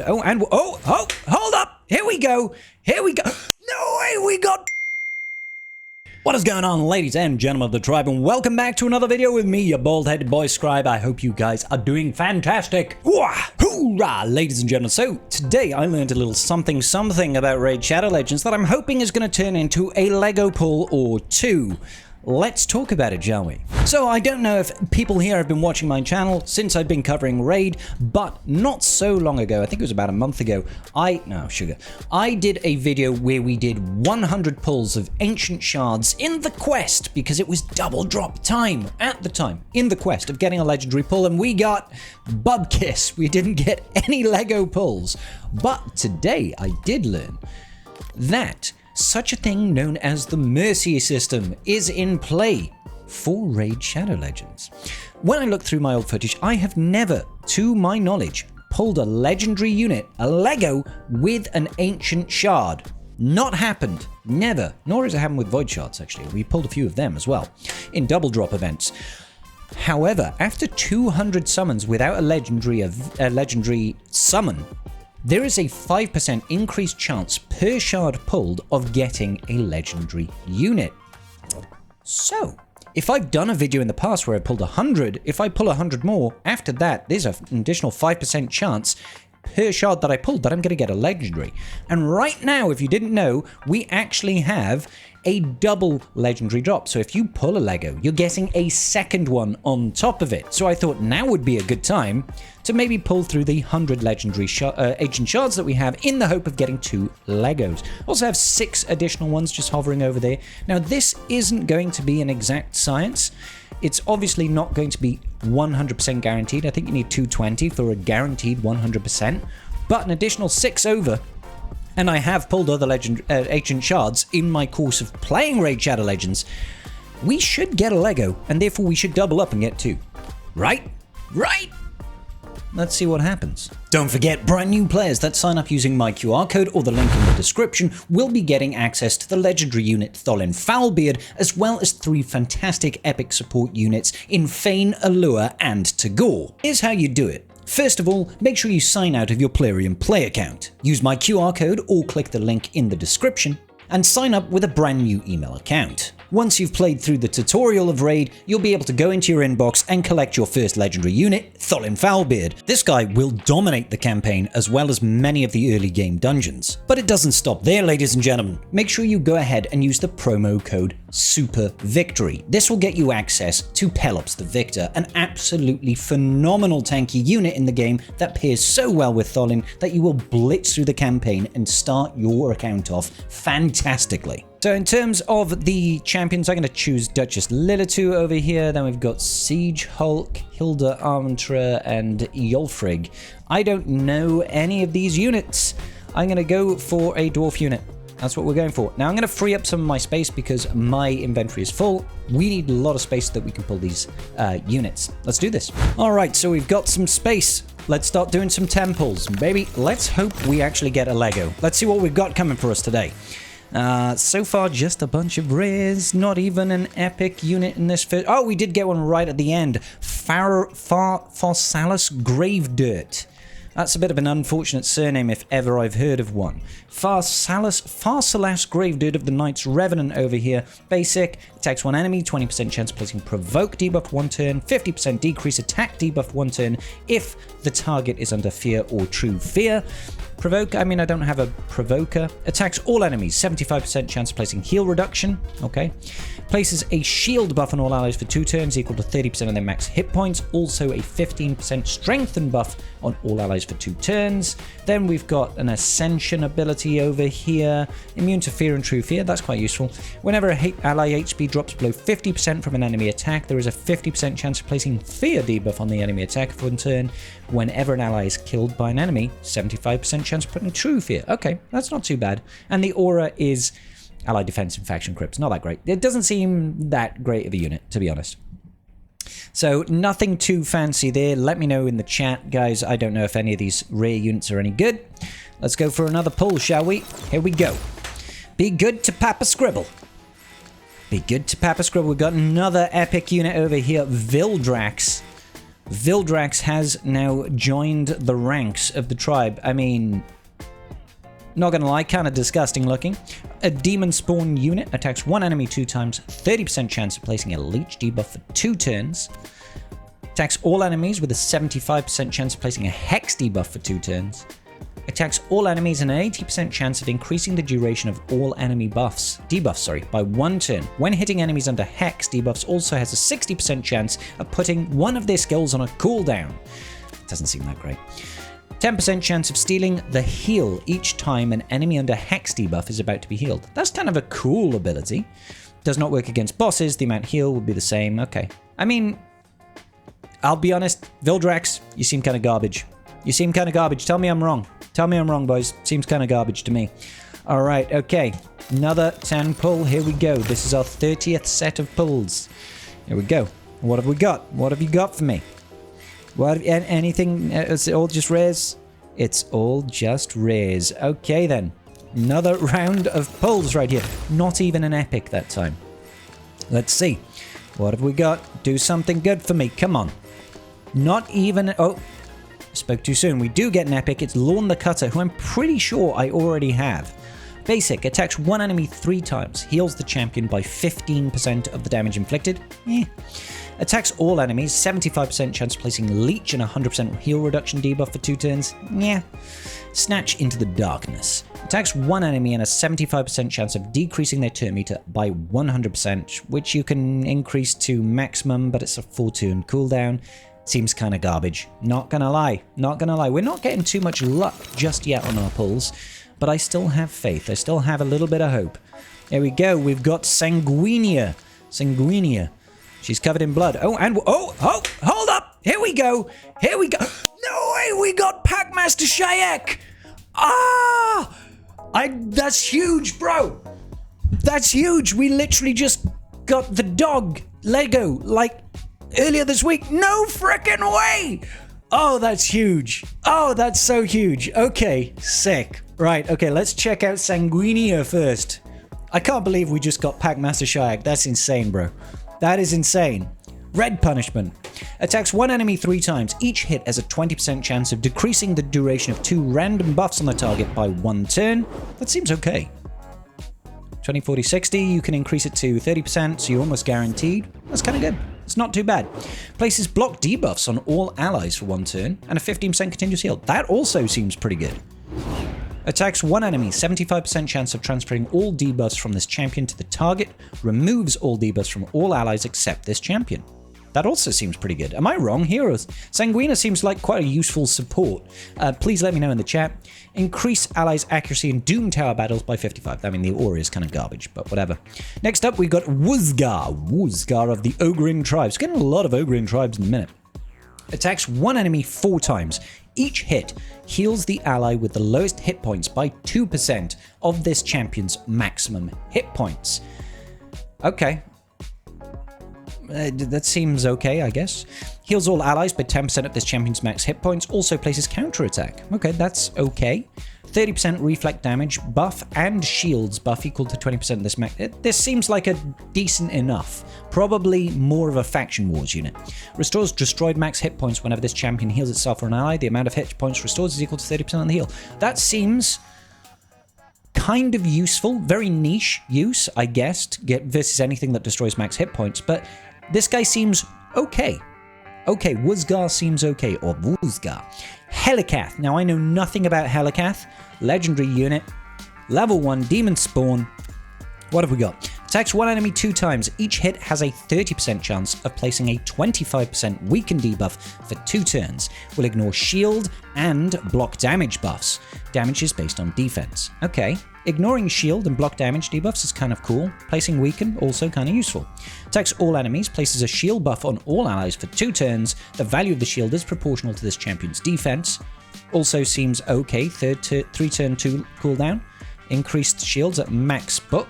Oh, and hold up. Here we go. Here we go. No way, we got... What is going on, ladies and gentlemen of the tribe, and welcome back to another video with me, your bald-headed boy scribe. I hope you guys are doing fantastic. Hoorah, ladies and gentlemen. So today I learned a little something about Raid Shadow Legends that I'm hoping is going to turn into a Lego pull or two. Let's talk about it, shall we? So I don't know if people here have been watching my channel since I've been covering Raid, but not so long ago, I think it was about a month ago, I did a video where we did 100 pulls of ancient shards in the quest, because it was double drop time at the time, in the quest of getting a legendary pull, and we got bubkiss. We didn't get any Lego pulls. But today I did learn that such a thing known as the Mercy system is in play for Raid Shadow Legends. When I look through my old footage, I have never, to my knowledge, pulled a legendary unit, a Lego, with an ancient shard. Not happened. Never. Nor has it happened with void shards, actually. We pulled a few of them as well in double drop events. However, after 200 summons without a legendary summon, there is a 5% increased chance per shard pulled of getting a legendary unit. So, if I've done a video in the past where I pulled 100, if I pull 100 more, after that, there's an additional 5% chance per shard that I pulled that I'm going to get a legendary. And right now, if you didn't know, we actually have a double legendary drop. So if you pull a Lego, you're getting a second one on top of it. So I thought now would be a good time to maybe pull through the 100 legendary ancient shards that we have in the hope of getting 2 Legos. Also have 6 additional ones just hovering over there. Now this isn't going to be an exact science. It's obviously not going to be 100% guaranteed. I think you need 220 for a guaranteed 100%, but an additional 6 over. And I have pulled other ancient shards in my course of playing Raid Shadow Legends. We should get a Lego, and therefore we should double up and get 2. Right? Right? Let's see what happens. Don't forget, brand new players that sign up using my QR code or the link in the description will be getting access to the legendary unit Tholin Foulbeard, as well as 3 fantastic epic support units in Feign, Allure, and Tagore. Here's how you do it. First of all, make sure you sign out of your Plarium Play account. Use my QR code or click the link in the description and sign up with a brand new email account. Once you've played through the tutorial of Raid, you'll be able to go into your inbox and collect your first legendary unit, Tholin Foulbeard. This guy will dominate the campaign as well as many of the early game dungeons. But it doesn't stop there, ladies and gentlemen. Make sure you go ahead and use the promo code SUPERVICTORY. This will get you access to Pelops the Victor, an absolutely phenomenal tanky unit in the game that pairs so well with Tholin that you will blitz through the campaign and start your account off fantastically. So in terms of the champions, I'm going to choose Duchess Lilitu over here. Then we've got Siege Hulk, Hilda Armentra, and Yolfrig. I don't know any of these units. I'm going to go for a dwarf unit. That's what we're going for. Now I'm going to free up some of my space because my inventory is full. We need a lot of space so that we can pull these units. Let's do this. All right, so we've got some space. Let's start doing some temples. Baby, let's hope we actually get a Lego. Let's see what we've got coming for us today. So far, just a bunch of rares, not even an epic unit in this first... Oh, we did get one right at the end. Pharsalus Gravedirt. That's a bit of an unfortunate surname if ever I've heard of one. Pharsalus Gravedirt of the Knights Revenant over here. Basic, attacks one enemy, 20% chance of placing Provoke debuff 1 turn, 50% decrease attack debuff 1 turn if the target is under fear or true fear. Provoke, I mean, I don't have a provoker. Attacks all enemies, 75% chance of placing heal reduction. Okay. Places a shield buff on all allies for 2 turns equal to 30% of their max hit points. Also a 15% strengthen buff on all allies for 2 turns. Then we've got an ascension ability over here. Immune to fear and true fear, that's quite useful. Whenever a ally HP drops below 50% from an enemy attack, there is a 50% chance of placing fear debuff on the enemy attack for 1 turn. Whenever an ally is killed by an enemy, 75% chance of putting true fear. Okay, that's not too bad. And the aura is ally defense and faction crypts. Not that great. It doesn't seem that great of a unit, to be honest. So nothing too fancy there. Let me know in the chat, guys. I don't know if any of these rare units are any good. Let's go for another pull, shall we? Here we go. Be good to Papa Scribble. Be good to Papa Scribble. We've got another epic unit over here, Vildrax. Vildrax has now joined the ranks of the tribe. I mean, not gonna lie, kind of disgusting looking. A demon spawn unit attacks one enemy 2 times, 30% chance of placing a leech debuff for 2 turns. Attacks all enemies with a 75% chance of placing a hex debuff for 2 turns. Attacks all enemies and an 80% chance of increasing the duration of all enemy debuffs, by 1 turn. When hitting enemies under hex, debuffs also has a 60% chance of putting one of their skills on a cooldown. Doesn't seem that great. 10% chance of stealing the heal each time an enemy under hex debuff is about to be healed. That's kind of a cool ability. Does not work against bosses. The amount heal will be the same. Okay. I mean, I'll be honest. Vildrax, you seem kind of garbage. You seem kind of garbage. Tell me I'm wrong. Tell me I'm wrong, boys. Seems kind of garbage to me. All right. Okay. Another 10 pull. Here we go. This is our 30th set of pulls. Here we go. What have we got? What have you got for me? What? Anything? Is it all just rares? It's all just rares. Okay, then. Another round of pulls right here. Not even an epic that time. Let's see. What have we got? Do something good for me. Come on. Not even... Oh, spoke too soon. We do get an epic. It's Lorne the Cutter, who I'm pretty sure I already have. Basic. Attacks one enemy 3 times. Heals the champion by 15% of the damage inflicted. Attacks all enemies. 75% chance of placing leech and 100% heal reduction debuff for 2 turns. Snatch into the darkness. Attacks one enemy and a 75% chance of decreasing their turn meter by 100%, which you can increase to maximum, but it's a 4-turn cooldown. Seems kind of garbage. Not gonna lie. Not gonna lie. We're not getting too much luck just yet on our pulls, but I still have faith. I still have a little bit of hope. There we go. We've got Sanguinia. Sanguinia. She's covered in blood. Oh, and... Oh, hold up. Here we go. Here we go. No way. We got Packmaster Shayak. Ah! That's huge, bro. That's huge. We literally just got the dog Lego, like, earlier this week. No frickin' way. Oh, that's huge. Oh, that's so huge. Okay, sick. Right, okay, let's check out Sanguinia first. I can't believe we just got Packmaster Shayak. That's insane, bro. That is insane. Red Punishment. Attacks one enemy 3 times. Each hit has a 20% chance of decreasing the duration of 2 random buffs on the target by 1 turn. That seems okay. 20, 40, 60. You can increase it to 30%, so you're almost guaranteed. That's kind of good. It's not too bad. Places block debuffs on all allies for 1 turn, and a 15% continuous heal. That also seems pretty good. Attacks one enemy, 75% chance of transferring all debuffs from this champion to the target, removes all debuffs from all allies except this champion. That also seems pretty good. Am I wrong here? Sanguina seems like quite a useful support. Please let me know in the chat. Increase allies' accuracy in Doom Tower battles by 55. I mean, the aura is kind of garbage, but whatever. Next up, we've got Wuzgar. Wuzgar of the Ogrin tribes. Getting a lot of Ogrin tribes in a minute. Attacks one enemy 4 times. Each hit heals the ally with the lowest hit points by 2% of this champion's maximum hit points. Okay. That seems okay, I guess. Heals all allies by 10% of this champion's max hit points. Also places counterattack. Okay, that's okay. 30% reflect damage, buff, and shields buff equal to 20% of this max. This seems like a decent enough. Probably more of a Faction Wars unit. Restores destroyed max hit points whenever this champion heals itself or an ally. The amount of hit points restored is equal to 30% on the heal. That seems kind of useful. Very niche use, I guess, to get versus anything that destroys max hit points. But this guy seems okay. Okay, Wuzgar seems okay, or Wuzgar. Helikath. Now, I know nothing about Helikath. Legendary unit. Level 1, demon spawn. What have we got? Attacks one enemy 2 times. Each hit has a 30% chance of placing a 25% weaken debuff for 2 turns. Will ignore shield and block damage buffs. Damage is based on defense. Okay. Ignoring shield and block damage debuffs is kind of cool. Placing weaken, also kind of useful. Attacks all enemies, places a shield buff on all allies for 2 turns. The value of the shield is proportional to this champion's defense. Also seems okay. 3-turn 2 cooldown. Increased shields at max book.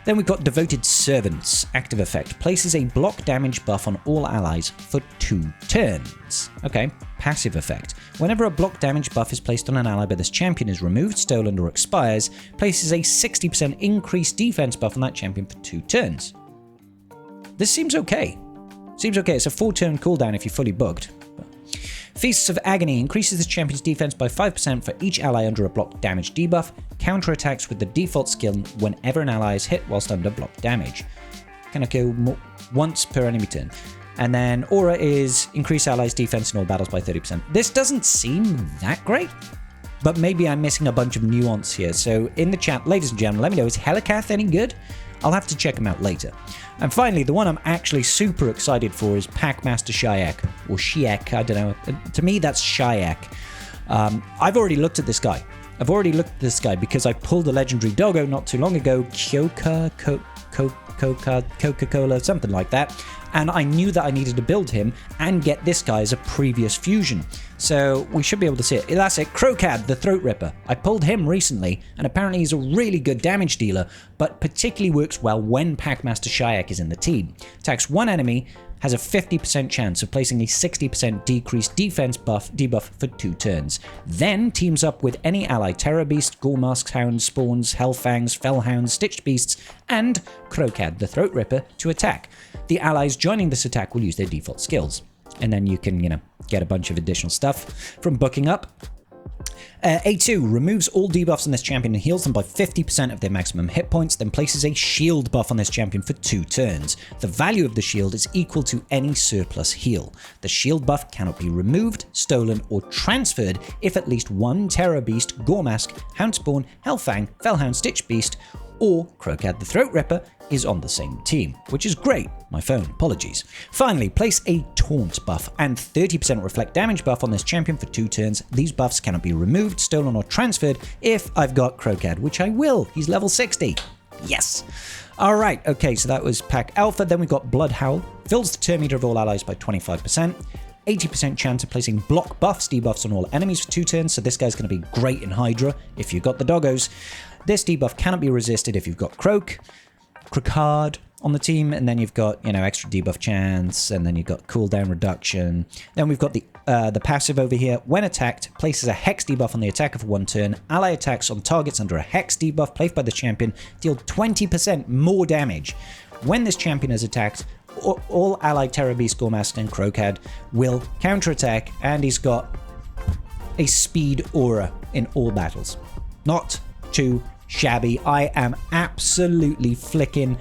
Then we've got Devoted Servants. Active effect. Places a block damage buff on all allies for 2 turns. Okay. Passive effect. Whenever a block damage buff is placed on an ally by this champion is removed, stolen, or expires, places a 60% increased defense buff on that champion for 2 turns. This seems okay. Seems okay. It's a 4-turn cooldown if you're fully booked. Feasts of Agony increases the champion's defense by 5% for each ally under a block damage debuff. Counterattacks with the default skill whenever an ally is hit whilst under block damage. Can I go once per enemy turn? And then Aura is increase allies' defense in all battles by 30%. This doesn't seem that great, but maybe I'm missing a bunch of nuance here. So in the chat, ladies and gentlemen, let me know, is Helicath any good? I'll have to check him out later. And finally, the one I'm actually super excited for is Packmaster Shayak, or Shiek, I don't know. To me, that's Shayak. I've already looked at this guy. Because I pulled a legendary doggo not too long ago, Coca-Cola, something like that. And I knew that I needed to build him and get this guy as a previous fusion. So we should be able to see it. That's it, Crocad, the Throat Ripper. I pulled him recently, and apparently he's a really good damage dealer, but particularly works well when Packmaster Shayak is in the team. Attacks one enemy, has a 50% chance of placing a 60% decreased defense debuff for 2 turns. Then teams up with any ally Terror Beast, Goremask Hound, Spawns, Hellfangs, Fellhounds, Stitched Beasts, and Crocad, the Throat Ripper, to attack. The allies joining this attack will use their default skills. And then you can, get a bunch of additional stuff from booking up. A2 removes all debuffs on this champion and heals them by 50% of their maximum hit points, then places a shield buff on this champion for 2 turns. The value of the shield is equal to any surplus heal. The shield buff cannot be removed, stolen, or transferred if at least one Terror Beast, Goremask, Houndspawn, Hellfang, Fellhound, Stitch Beast, or Crocad the Throat Ripper is on the same team, which is great. My phone, apologies. Finally, place a Taunt buff and 30% Reflect damage buff on this champion for 2 turns. These buffs cannot be removed, stolen, or transferred if I've got Crocad, which I will. He's level 60. Yes. All right, okay, so that was Pack Alpha. Then we've got Blood Howl. Fills the turn meter of all allies by 25%. 80% chance of placing block buffs, debuffs on all enemies for 2 turns, so this guy's going to be great in Hydra if you've got the doggos. This debuff cannot be resisted if you've got Crocard on the team, and then you've got, extra debuff chance, and then you've got cooldown reduction. Then we've got the passive over here. When attacked, places a Hex debuff on the attacker for 1 turn. Ally attacks on targets under a Hex debuff placed by the champion deal 20% more damage. When this champion is attacked, all allied Terror Beast, Goremask, and Crocad will counterattack, and he's got a speed aura in all battles. Not too shabby. I am absolutely flicking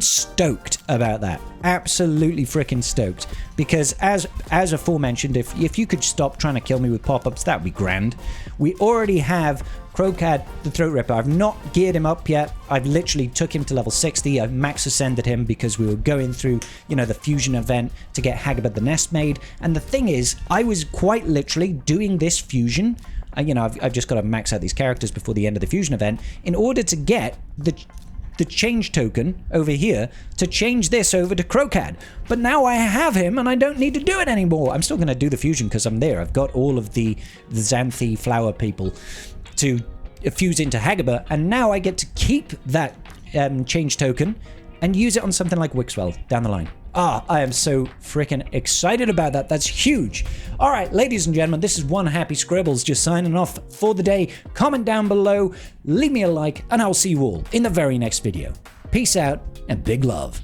stoked about that. Absolutely freaking stoked. Because as aforementioned, if you could stop trying to kill me with pop-ups, that would be grand. We already have Crocad the Throat Ripper. I've not geared him up yet. I've literally took him to level 60. I've max ascended him because we were going through, the fusion event to get Hagabad the Nest made. And the thing is, I was quite literally doing this fusion. I've just got to max out these characters before the end of the fusion event in order to get the change token over here to change this over to Crocad. But now I have him and I don't need to do it anymore. I'm still going to do the fusion because I'm there. I've got all of the Xanthi flower people to fuse into Hagabah, and now I get to keep that change token and use it on something like Wixwell down the line. I am so freaking excited about that. That's huge. All right, ladies and gentlemen, this is One Happy Scribbles just signing off for the day. Comment down below, leave me a like, and I'll see you all in the very next video. Peace out and big love.